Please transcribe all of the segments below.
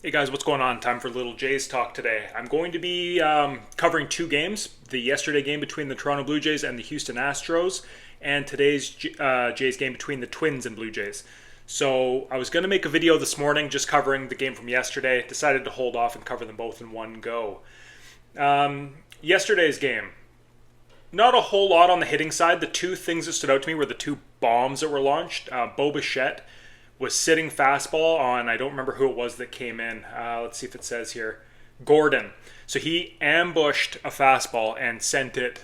Hey guys, what's going on? Time for a little Jays talk today. I'm going to be covering two games. The yesterday game between the Toronto Blue Jays and the Houston Astros, and today's Jays game between the Twins and Blue Jays. So I was going to make a video this morning just covering the game from yesterday. Decided to hold off and cover them both in one go. Yesterday's game. Not a whole lot on the hitting side. The two things that stood out to me were the two bombs that were launched. Bo Bichette was sitting fastball on, I don't remember who it was that came in. Let's see if it says here. Gordon. So he ambushed a fastball and sent it,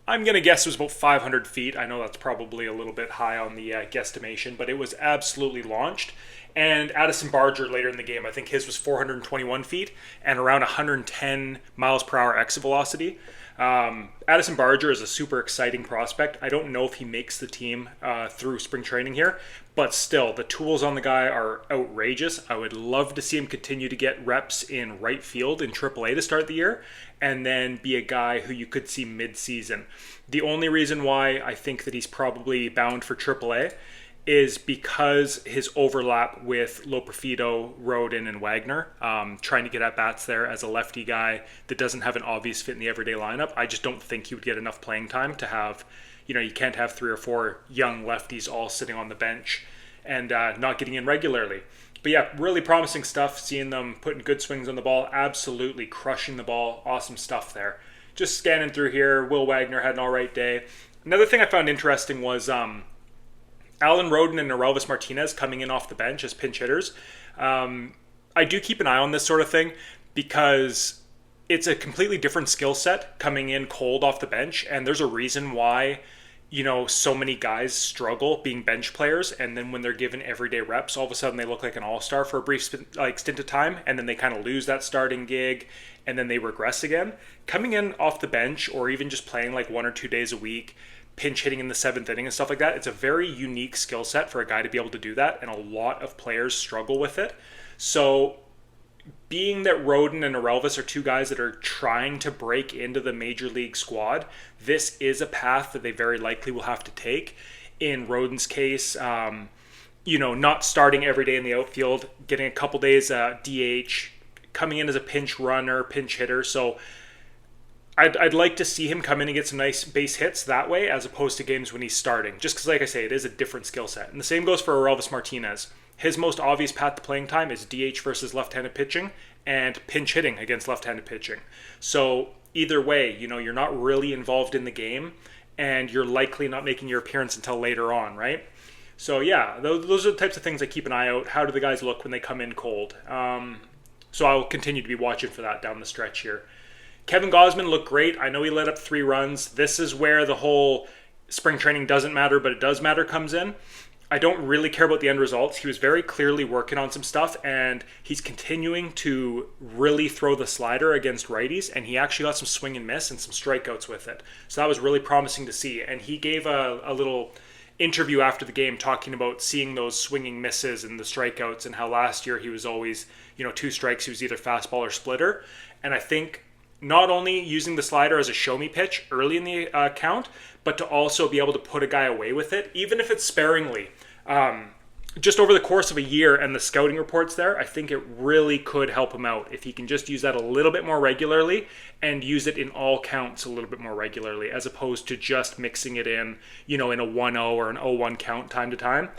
I'm going to guess it was about 500 feet. I know that's probably a little bit high on the guesstimation, but it was absolutely launched. And Addison Barger later in the game, I think his was 421 feet and around 110 miles per hour exit velocity. Addison Barger is a super exciting prospect. I don't know if he makes the team through spring training here, but still, the tools on the guy are outrageous. I would love to see him continue to get reps in right field in AAA to start the year, and then be a guy who you could see mid-season. The only reason why I think that he's probably bound for AAA is because his overlap with Loperfido, Rodin, and Wagner, trying to get at bats there as a lefty guy that doesn't have an obvious fit in the everyday lineup. I just don't think he would get enough playing time to have, you can't have 3 or 4 young lefties all sitting on the bench and not getting in regularly. But yeah, really promising stuff, seeing them putting good swings on the ball, absolutely crushing the ball, awesome stuff there. Just scanning through here, Will Wagner had an all right day. Another thing I found interesting was Alan Rodin and Norelvis Martinez coming in off the bench as pinch hitters. I do keep an eye on this sort of thing because it's a completely different skill set coming in cold off the bench, and there's a reason why so many guys struggle being bench players, and then when they're given everyday reps, all of a sudden they look like an all-star for a brief stint of time, and then they kind of lose that starting gig, and then they regress again. Coming in off the bench, or even just playing like 1 or 2 days a week, pinch hitting in the 7th inning and stuff like that, it's a very unique skill set for a guy to be able to do that, and a lot of players struggle with it. So being that Rodin and Norelvis are two guys that are trying to break into the major league squad, this is a path that they very likely will have to take. In Rodin's case, not starting every day in the outfield, getting a couple days DH, coming in as a pinch runner, pinch hitter. So I'd like to see him come in and get some nice base hits that way, as opposed to games when he's starting. Just because, like I say, it is a different skill set. And the same goes for Norelvis Martinez. His most obvious path to playing time is DH versus left-handed pitching and pinch hitting against left-handed pitching. So either way, you're not really involved in the game, and you're likely not making your appearance until later on, right? So yeah, those are the types of things I keep an eye out. How do the guys look when they come in cold? So I'll continue to be watching for that down the stretch here. Kevin Gausman looked great. I know he let up 3 runs. This is where the whole spring training doesn't matter, but it does matter comes in. I don't really care about the end results. He was very clearly working on some stuff, and he's continuing to really throw the slider against righties, and he actually got some swing and miss and some strikeouts with it. So that was really promising to see. And he gave a little interview after the game talking about seeing those swinging misses and the strikeouts, and how last year he was always, 2 strikes, he was either fastball or splitter. And I think not only using the slider as a show-me pitch early in the count, but to also be able to put a guy away with it, even if it's sparingly. Just over the course of a year and the scouting reports there, I think it really could help him out if he can just use that a little bit more regularly and use it in all counts a little bit more regularly, as opposed to just mixing it in, in a 1-0 or an 0-1 count time to time.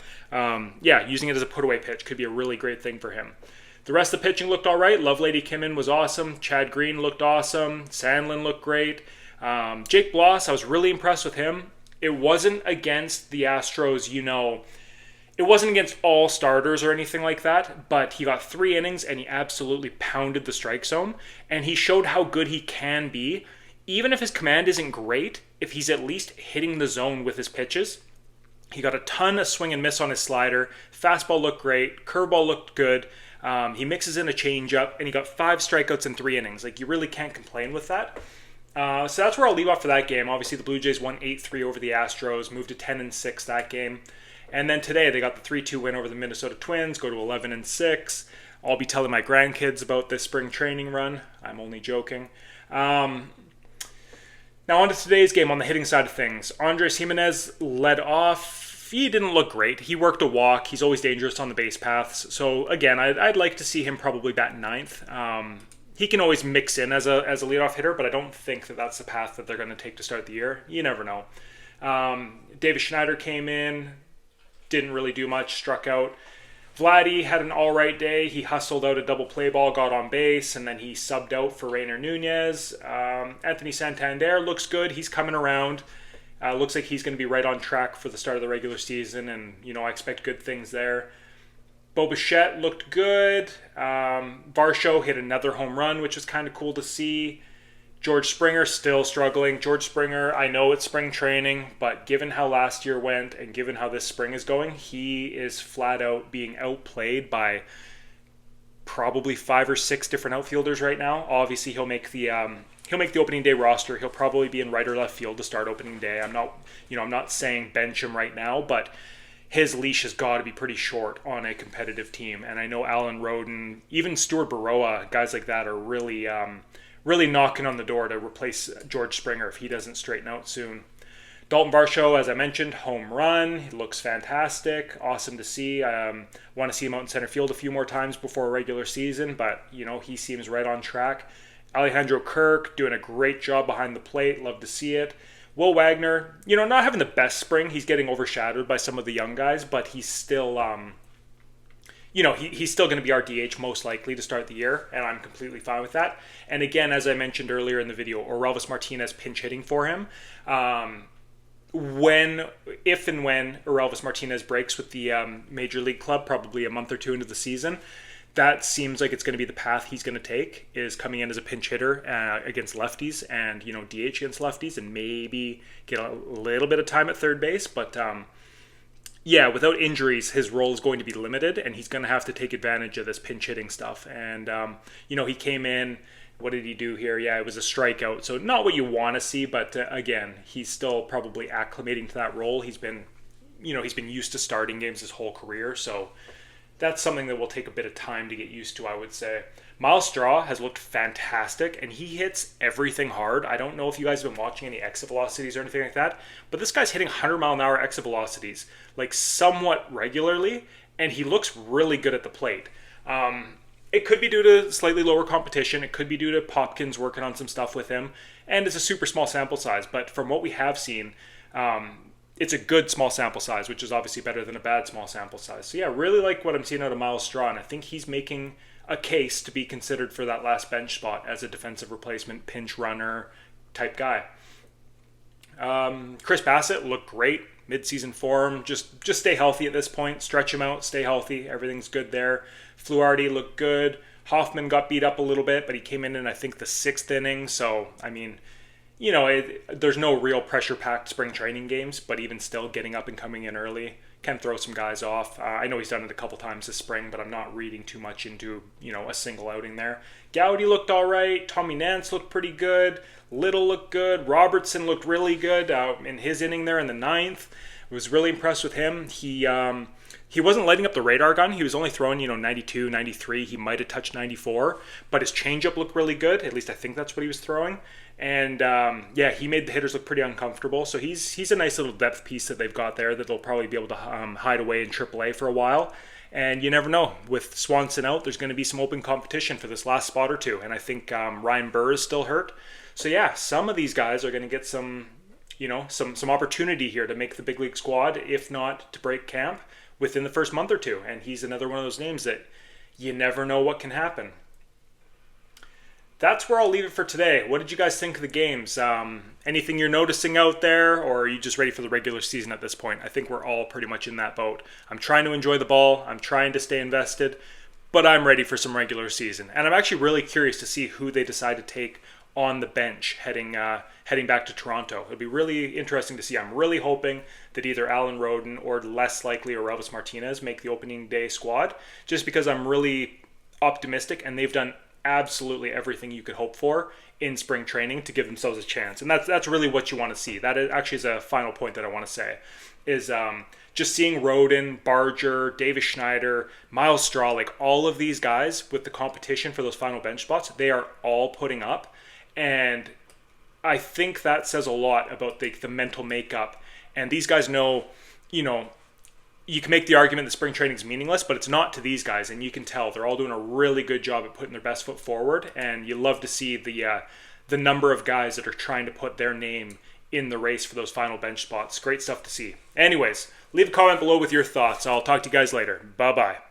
Using it as a put-away pitch could be a really great thing for him. The rest of the pitching looked all right. Lovelady Kimmin was awesome. Chad Green looked awesome. Sandlin looked great. Jake Bloss, I was really impressed with him. It wasn't against the Astros, it wasn't against all starters or anything like that, but he got 3 innings and he absolutely pounded the strike zone. And he showed how good he can be. Even if his command isn't great, if he's at least hitting the zone with his pitches. He got a ton of swing and miss on his slider. Fastball looked great. Curveball looked good. He mixes in a changeup, and he got 5 strikeouts in 3 innings. You really can't complain with that. So that's where I'll leave off for that game. Obviously, the Blue Jays won 8-3 over the Astros, moved to 10-6 that game. And then today, they got the 3-2 win over the Minnesota Twins, go to 11-6. I'll be telling my grandkids about this spring training run. I'm only joking. Now on to today's game on the hitting side of things. Andres Gimenez led off he didn't look great. He worked a walk. He's always dangerous on the base paths. So again, I'd like to see him probably bat ninth. He can always mix in as a leadoff hitter, but I don't think that that's the path that they're going to take to start the year. You never know. Davis Schneider came in, didn't really do much, struck out. Vladdy had an all right day. He hustled out a double play ball, got on base, and then he subbed out for Rainer Nunez. Anthony Santander looks good. He's coming around. Looks like he's going to be right on track for the start of the regular season, and I expect good things there. Bo Bichette looked good. Varsho hit another home run, which was kind of cool to see. George Springer still struggling. George Springer, I know it's spring training, but given how last year went and given how this spring is going, he is flat out being outplayed by probably 5 or 6 different outfielders right now. Obviously, he'll make the opening day roster. He'll probably be in right or left field to start opening day. I'm not saying bench him right now, but his leash has got to be pretty short on a competitive team. And I know Alan Roden, even Stuart Baroa, guys like that are really knocking on the door to replace George Springer if he doesn't straighten out soon. Dalton Varsho, as I mentioned, home run. He looks fantastic. Awesome to see. Want to see him out in center field a few more times before a regular season, but, he seems right on track. Alejandro Kirk doing a great job behind the plate. Love to see it. Will Wagner, not having the best spring. He's getting overshadowed by some of the young guys, but he's still, he's still going to be our DH most likely to start the year, and I'm completely fine with that. And again, as I mentioned earlier in the video, Orelvis Martinez pinch hitting for him. If and when Orelvis Martinez breaks with the Major League club, probably a month or two into the season, that seems like it's going to be the path he's going to take, is coming in as a pinch hitter against lefties and, DH against lefties and maybe get a little bit of time at third base. But, without injuries, his role is going to be limited and he's going to have to take advantage of this pinch hitting stuff. And, he came in. What did he do here? Yeah, it was a strikeout. So not what you want to see, but again, he's still probably acclimating to that role. He's been used to starting games his whole career. So that's something that will take a bit of time to get used to, I would say. Miles Straw has looked fantastic, and he hits everything hard. I don't know if you guys have been watching any exit velocities or anything like that, but this guy's hitting 100-mile-an-hour exit velocities, like somewhat regularly, and he looks really good at the plate. It could be due to slightly lower competition. It could be due to Popkins working on some stuff with him, and it's a super small sample size. But from what we have seen, it's a good small sample size, which is obviously better than a bad small sample size. So yeah, really like what I'm seeing out of Miles Straw, and I think he's making a case to be considered for that last bench spot as a defensive replacement, pinch runner type guy. Chris Bassett looked great, mid-season form. Just stay healthy at this point. Stretch him out, stay healthy. Everything's good there. Fluharty looked good. Hoffman got beat up a little bit, but he came in I think, the 6th inning. So, I mean, there's no real pressure-packed spring training games, but even still, getting up and coming in early can throw some guys off. I know he's done it a couple times this spring, but I'm not reading too much into, a single outing there. Gowdy looked all right. Tommy Nance looked pretty good. Little looked good. Robertson looked really good in his inning there in the 9th. I was really impressed with him. He wasn't lighting up the radar gun. He was only throwing, 92, 93. He might have touched 94, but his changeup looked really good. At least I think that's what he was throwing. And he made the hitters look pretty uncomfortable. So he's a nice little depth piece that they've got there that they'll probably be able to hide away in AAA for a while. And you never know. With Swanson out, there's going to be some open competition for this last spot or two. And I think Ryan Burr is still hurt. So yeah, some of these guys are going to get some opportunity here to make the big league squad, if not to break camp within the first month or two. And he's another one of those names that you never know what can happen. That's where I'll leave it for today. What did you guys think of the games? Anything you're noticing out there, or are you just ready for the regular season at this point? I think we're all pretty much in that boat. I'm trying to enjoy the ball. I'm trying to stay invested, but I'm ready for some regular season. And I'm actually really curious to see who they decide to take on the bench heading back to Toronto. It'll be really interesting to see. I'm really hoping that either Alan Roden or less likely Orelvis Martinez make the opening day squad, just because I'm really optimistic and they've done absolutely everything you could hope for in spring training to give themselves a chance. And that's really what you want to see. That actually is a final point that I want to say, is just seeing Roden, Barger, Davis Schneider, Miles Straw, like all of these guys with the competition for those final bench spots, they are all putting up. And I think that says a lot about the mental makeup. And these guys know, you can make the argument that spring training is meaningless, but it's not to these guys, and you can tell they're all doing a really good job at putting their best foot forward, and you love to see the number of guys that are trying to put their name in the race for those final bench spots. Great stuff to see. Anyways, leave a comment below with your thoughts. I'll talk to you guys later. Bye-bye.